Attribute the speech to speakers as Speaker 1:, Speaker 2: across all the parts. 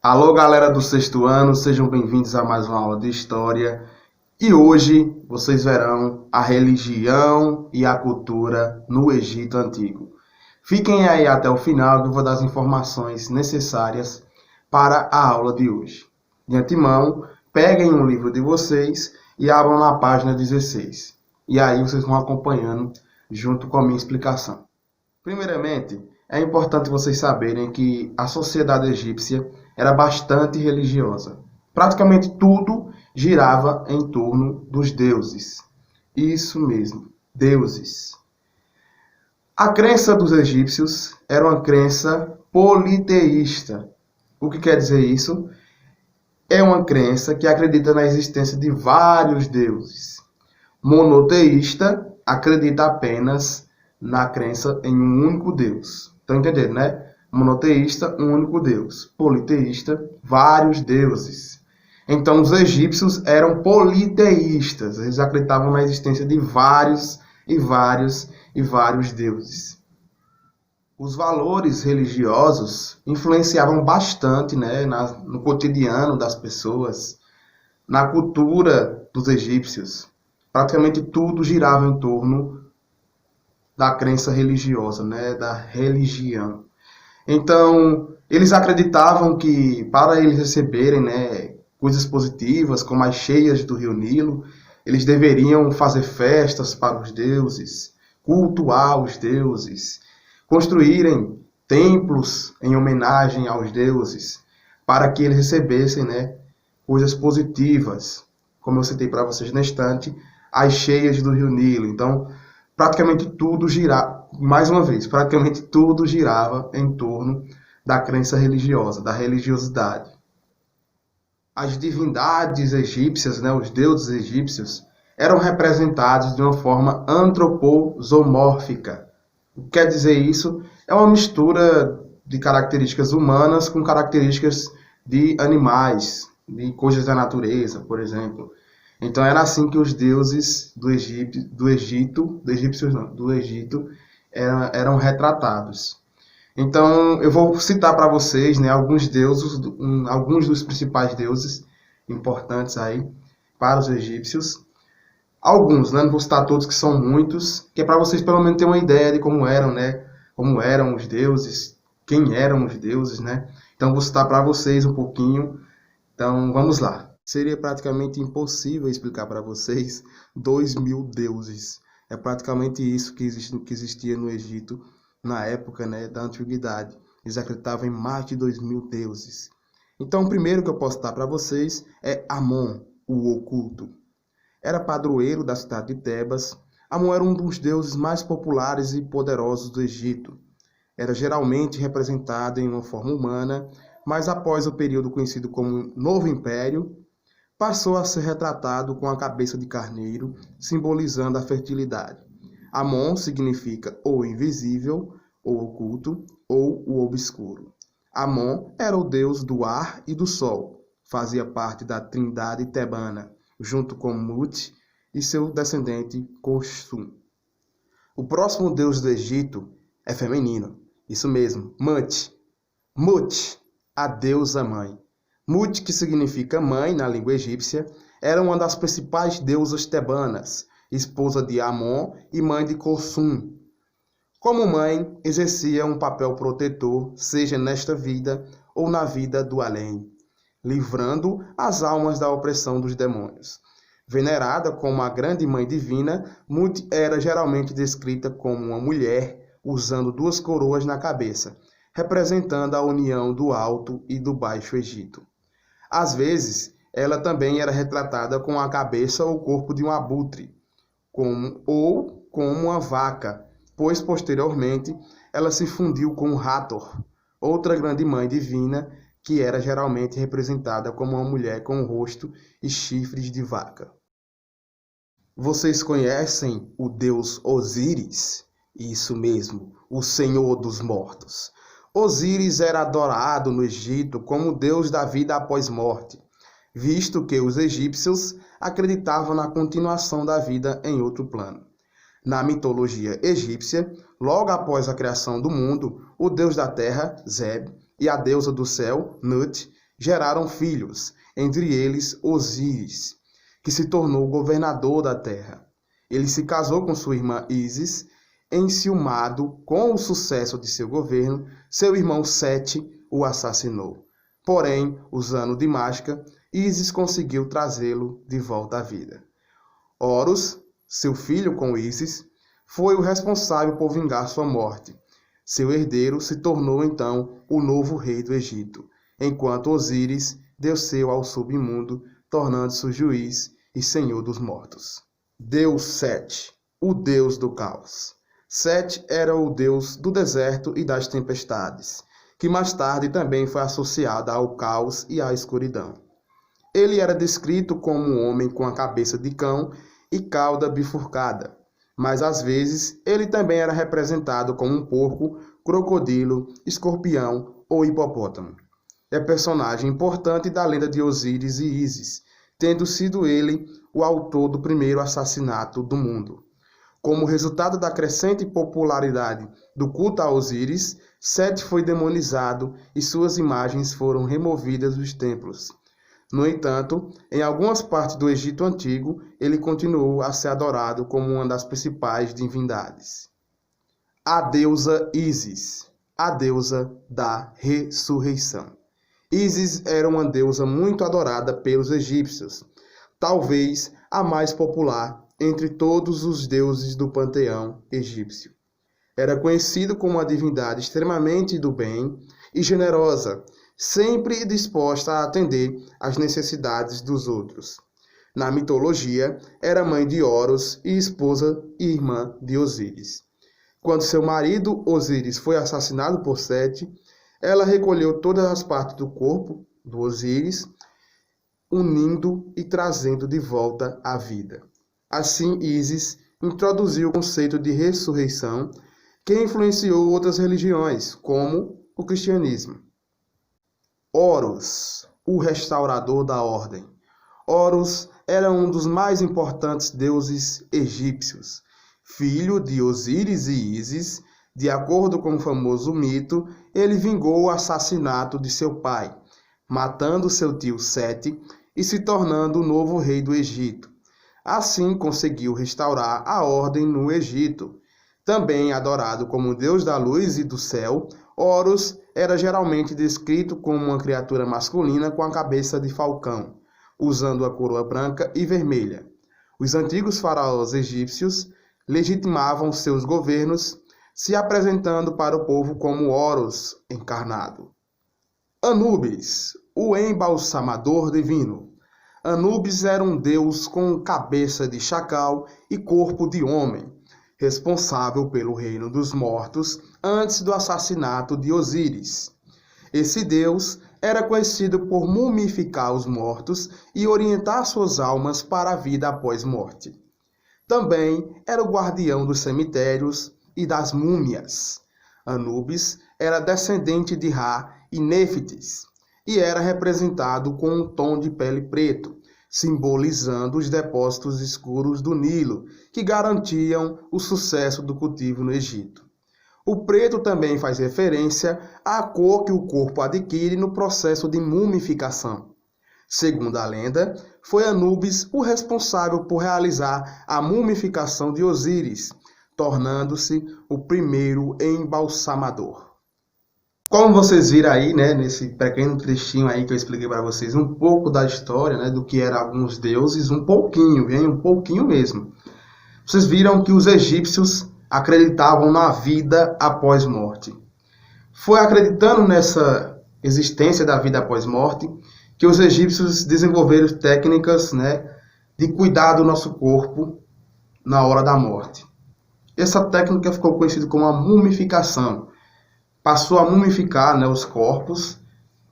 Speaker 1: Alô, galera do sexto ano, sejam bem-vindos a mais uma aula de História. E hoje vocês verão a religião e a cultura no Egito Antigo. Fiquem aí até o final que eu vou dar as informações necessárias para a aula de hoje. De antemão, peguem um livro de vocês e abram na página 16. E aí vocês vão acompanhando junto com a minha explicação. Primeiramente, é importante vocês saberem que a sociedade egípcia era bastante religiosa. Praticamente tudo girava em torno dos deuses. Isso mesmo, deuses. A crença dos egípcios era uma crença politeísta. O que quer dizer isso? É uma crença que acredita na existência de vários deuses. Monoteísta acredita apenas na crença em um único Deus. Estão entendendo, né? Monoteísta, um único Deus. Politeísta, vários deuses. Então, os egípcios eram politeístas. Eles acreditavam na existência de vários deuses. Os valores religiosos influenciavam bastante, né, no cotidiano das pessoas, na cultura dos egípcios. Praticamente tudo girava em torno da crença religiosa, né, da religião. Então, eles acreditavam que para eles receberem, né, coisas positivas, como as cheias do Rio Nilo, eles deveriam fazer festas para os deuses, cultuar os deuses, construírem templos em homenagem aos deuses, para que eles recebessem, né, coisas positivas, como eu citei para vocês na estante, as cheias do Rio Nilo. Então, praticamente tudo girava, mais uma vez, praticamente tudo girava em torno da crença religiosa, da religiosidade. As divindades egípcias, né, os deuses egípcios, eram representados de uma forma antropomórfica. O que quer dizer isso? É uma mistura de características humanas com características de animais, de coisas da natureza, por exemplo. Então era assim que os deuses do Egito eram retratados. Então eu vou citar para vocês, né, alguns dos principais deuses importantes aí para os egípcios. Alguns, né, não vou citar todos, que são muitos, que é para vocês pelo menos terem uma ideia de como eram, né, como eram os deuses, quem eram os deuses, né. Então vou citar para vocês um pouquinho. Então vamos lá. Seria praticamente impossível explicar para vocês 2000 deuses. É praticamente isso que existia no Egito na época, né, da antiguidade. Eles acreditavam em mais de 2000 deuses. Então, o primeiro que eu posso dar para vocês é Amon, o oculto. Era padroeiro da cidade de Tebas. Amon era um dos deuses mais populares e poderosos do Egito. Era geralmente representado em uma forma humana, mas após o período conhecido como Novo Império, passou a ser retratado com a cabeça de carneiro, simbolizando a fertilidade. Amon significa ou invisível, ou oculto, ou o obscuro. Amon era o deus do ar e do sol. Fazia parte da trindade tebana, junto com Mut e seu descendente Khonshu. O próximo deus do Egito é feminino. Isso mesmo, Mut. Mut, a deusa mãe. Mut, que significa mãe na língua egípcia, era uma das principais deusas tebanas, esposa de Amon e mãe de Khonshu. Como mãe, exercia um papel protetor, seja nesta vida ou na vida do além, livrando as almas da opressão dos demônios. Venerada como a grande mãe divina, Mut era geralmente descrita como uma mulher usando duas coroas na cabeça, representando a união do Alto e do Baixo Egito. Às vezes, ela também era retratada com a cabeça ou corpo de um abutre, ou como uma vaca, pois posteriormente ela se fundiu com Hathor, outra grande mãe divina, que era geralmente representada como uma mulher com o rosto e chifres de vaca. Vocês conhecem o deus Osíris? Isso mesmo, o Senhor dos Mortos. Osíris era adorado no Egito como deus da vida após morte, visto que os egípcios acreditavam na continuação da vida em outro plano. Na mitologia egípcia, logo após a criação do mundo, o deus da terra, Zeb, e a deusa do céu, Nut, geraram filhos, entre eles Osíris, que se tornou governador da terra. Ele se casou com sua irmã Ísis. Enciumado com o sucesso de seu governo, seu irmão Sete o assassinou. Porém, usando de mágica, Ísis conseguiu trazê-lo de volta à vida. Horus, seu filho com Ísis, foi o responsável por vingar sua morte. Seu herdeiro se tornou então o novo rei do Egito, enquanto Osíris desceu ao submundo, tornando-se o juiz e senhor dos mortos. Deus Sete, o deus do caos. Sete era o deus do deserto e das tempestades, que mais tarde também foi associado ao caos e à escuridão. Ele era descrito como um homem com a cabeça de cão e cauda bifurcada, mas às vezes ele também era representado como um porco, crocodilo, escorpião ou hipopótamo. É personagem importante da lenda de Osíris e Ísis, tendo sido ele o autor do primeiro assassinato do mundo. Como resultado da crescente popularidade do culto a Osíris, Sete foi demonizado e suas imagens foram removidas dos templos. No entanto, em algumas partes do Egito Antigo, ele continuou a ser adorado como uma das principais divindades. A deusa Ísis, a deusa da ressurreição. Ísis era uma deusa muito adorada pelos egípcios, talvez a mais popular entre todos os deuses do panteão egípcio. Era conhecido como uma divindade extremamente do bem e generosa, sempre disposta a atender às necessidades dos outros. Na mitologia, era mãe de Horus e esposa e irmã de Osíris. Quando seu marido Osíris foi assassinado por Sete, ela recolheu todas as partes do corpo do Osíris, unindo e trazendo de volta à vida. Assim, Ísis introduziu o conceito de ressurreição, que influenciou outras religiões, como o cristianismo. Horus, o restaurador da ordem. Horus era um dos mais importantes deuses egípcios. Filho de Osíris e Ísis, de acordo com o famoso mito, ele vingou o assassinato de seu pai, matando seu tio Sete e se tornando o novo rei do Egito. Assim conseguiu restaurar a ordem no Egito. Também adorado como deus da luz e do céu, Horus era geralmente descrito como uma criatura masculina com a cabeça de falcão, usando a coroa branca e vermelha. Os antigos faraós egípcios legitimavam seus governos, se apresentando para o povo como Horus encarnado. Anubis, o embalsamador divino. Anubis era um deus com cabeça de chacal e corpo de homem, responsável pelo reino dos mortos antes do assassinato de Osíris. Esse deus era conhecido por mumificar os mortos e orientar suas almas para a vida após morte. Também era o guardião dos cemitérios e das múmias. Anubis era descendente de Ra e Néfites e era representado com um tom de pele preto, simbolizando os depósitos escuros do Nilo, que garantiam o sucesso do cultivo no Egito. O preto também faz referência à cor que o corpo adquire no processo de mumificação. Segundo a lenda, foi Anubis o responsável por realizar a mumificação de Osíris, tornando-se o primeiro embalsamador. Como vocês viram aí, né, nesse pequeno trechinho aí que eu expliquei para vocês, um pouco da história, né, do que eram alguns deuses, um pouquinho mesmo. Vocês viram que os egípcios acreditavam na vida após morte. Foi acreditando nessa existência da vida após morte que os egípcios desenvolveram técnicas, né, de cuidar do nosso corpo na hora da morte. Essa técnica ficou conhecida como a mumificação. Passou a mumificar, né, os corpos,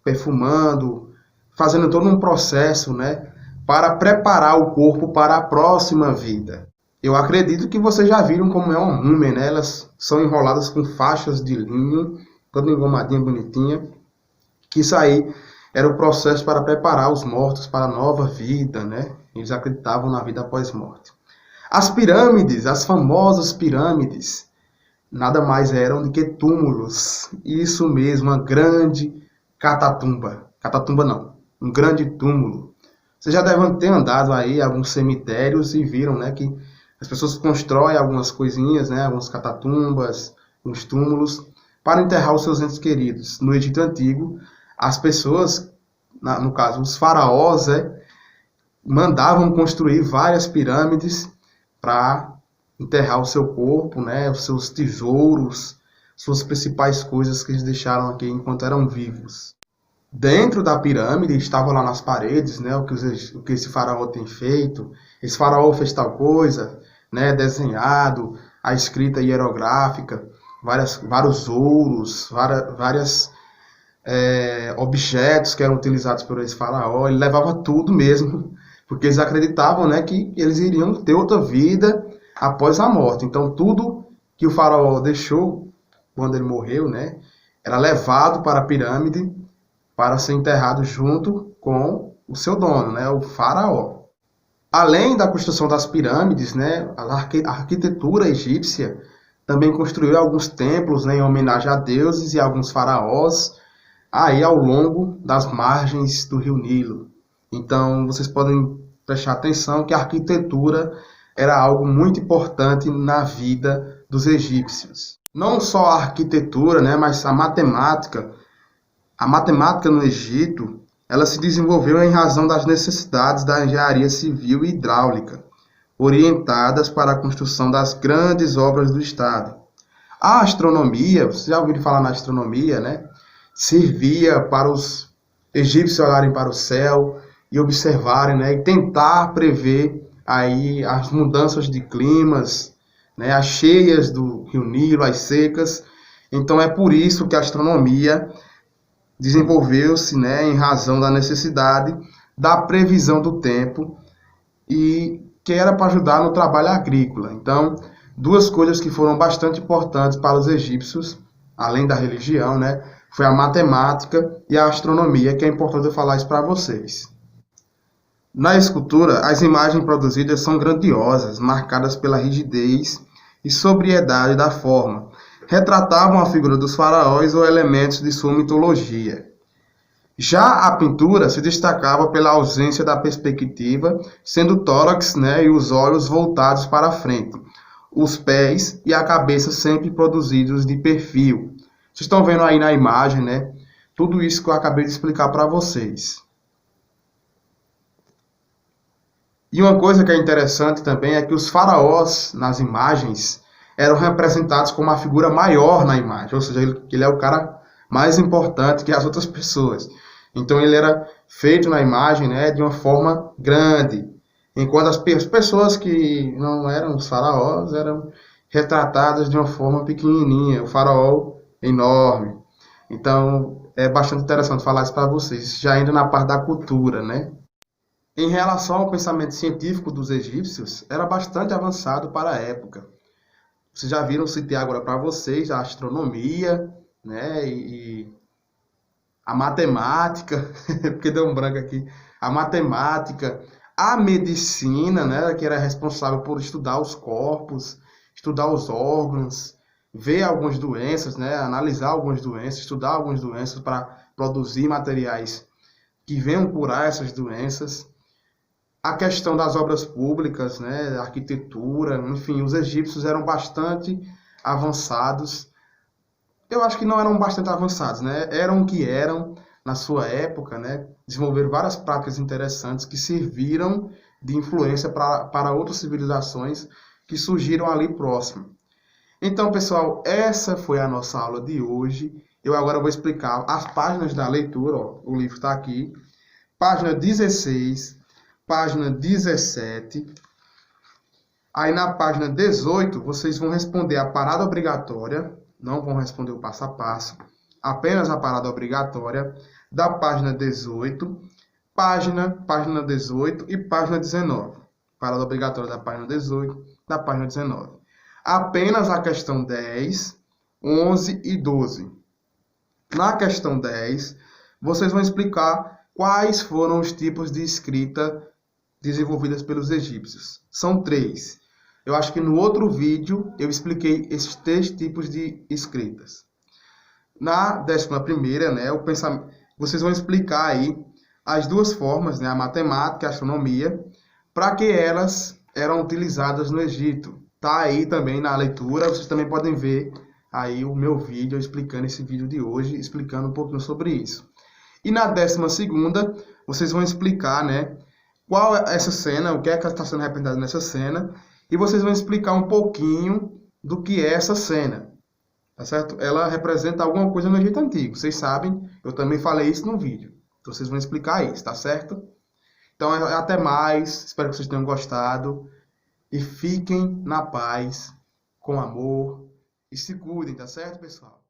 Speaker 1: perfumando, fazendo todo um processo, né, para preparar o corpo para a próxima vida. Eu acredito que vocês já viram como é uma múmia, né? Elas são enroladas com faixas de linho, toda engomadinha, bonitinha. Que isso aí era o processo para preparar os mortos para a nova vida, né? Eles acreditavam na vida após morte. As pirâmides, as famosas pirâmides, nada mais eram do que túmulos. Isso mesmo, uma grande catatumba. Catatumba não, um grande túmulo. Vocês já devem ter andado aí em alguns cemitérios e viram, né, que as pessoas constroem algumas coisinhas, né, algumas catatumbas, uns túmulos, para enterrar os seus entes queridos. No Egito Antigo, as pessoas, no caso os faraós, mandavam construir várias pirâmides para enterrar o seu corpo, né, os seus tesouros, suas principais coisas que eles deixaram aqui enquanto eram vivos. Dentro da pirâmide, estavam lá nas paredes, né, o que esse faraó tem feito. Esse faraó fez tal coisa, né, desenhado, a escrita hierográfica, vários ouros, várias objetos que eram utilizados por esse faraó. Ele levava tudo mesmo, porque eles acreditavam, né, que eles iriam ter outra vida após a morte. Então, tudo que o faraó deixou quando ele morreu, né, era levado para a pirâmide para ser enterrado junto com o seu dono, né, o faraó. Além da construção das pirâmides, né, a arquitetura egípcia também construiu alguns templos, né, em homenagem a deuses e a alguns faraós aí ao longo das margens do rio Nilo. Então, vocês podem prestar atenção que a arquitetura era algo muito importante na vida dos egípcios. Não só a arquitetura, né, mas a matemática. A matemática no Egito, ela se desenvolveu em razão das necessidades da engenharia civil e hidráulica, orientadas para a construção das grandes obras do Estado. A astronomia, vocês já ouviram falar na astronomia, né? Servia para os egípcios olharem para o céu e observarem, né, e tentar prever aí as mudanças de climas, né, as cheias do rio Nilo, as secas. Então é por isso que a astronomia desenvolveu-se, né, em razão da necessidade da previsão do tempo e que era para ajudar no trabalho agrícola. Então, duas coisas que foram bastante importantes para os egípcios, além da religião, né, foi a matemática e a astronomia, que é importante eu falar isso para vocês. Na escultura, as imagens produzidas são grandiosas, marcadas pela rigidez e sobriedade da forma. Retratavam a figura dos faraós ou elementos de sua mitologia. Já a pintura se destacava pela ausência da perspectiva, sendo o tórax, né, e os olhos voltados para a frente, os pés e a cabeça sempre produzidos de perfil. Vocês estão vendo aí na imagem, né, tudo isso que eu acabei de explicar para vocês. E uma coisa que é interessante também é que os faraós, nas imagens, eram representados como a figura maior na imagem, ou seja, ele é o cara mais importante que as outras pessoas. Então ele era feito na imagem, né, de uma forma grande, enquanto as pessoas que não eram os faraós eram retratadas de uma forma pequenininha, o faraó enorme. Então é bastante interessante falar isso para vocês, já ainda na parte da cultura, né? Em relação ao pensamento científico dos egípcios, era bastante avançado para a época. Vocês já viram, citei agora para vocês, a astronomia, né, e a matemática, porque deu um branco aqui, a matemática, a medicina, né, que era responsável por estudar os corpos, estudar os órgãos, ver algumas doenças, né, analisar algumas doenças, estudar algumas doenças para produzir materiais que venham curar essas doenças. A questão das obras públicas, né, a arquitetura, enfim, os egípcios eram bastante avançados. Eu acho que não eram bastante avançados, né? Eram o que eram na sua época, né? Desenvolveram várias práticas interessantes que serviram de influência para outras civilizações que surgiram ali próximo. Então, pessoal, essa foi a nossa aula de hoje. Eu agora vou explicar as páginas da leitura, ó, o livro está aqui. Página 16, página 17. Aí na página 18, vocês vão responder a parada obrigatória, não vão responder o passo a passo, apenas a parada obrigatória da página 18, página 18 e página 19. Parada obrigatória da página 18, da página 19. Apenas a questão 10, 11 e 12. Na questão 10, vocês vão explicar quais foram os tipos de escrita desenvolvidas pelos egípcios. São 3. Eu acho que no outro vídeo eu expliquei esses 3 tipos de escritas. Na 11ª, né, vocês vão explicar aí as duas formas, né, a matemática e a astronomia, para que elas eram utilizadas no Egito. Tá aí também na leitura, vocês também podem ver aí o meu vídeo explicando esse vídeo de hoje, explicando um pouquinho sobre isso. E na 12ª, vocês vão explicar, né, qual é essa cena, o que é que está sendo representado nessa cena, e vocês vão explicar um pouquinho do que é essa cena, tá certo? Ela representa alguma coisa no Egito Antigo, vocês sabem, eu também falei isso no vídeo. Então vocês vão explicar isso, tá certo? Então até mais, espero que vocês tenham gostado, e fiquem na paz, com amor, e se cuidem, tá certo, pessoal?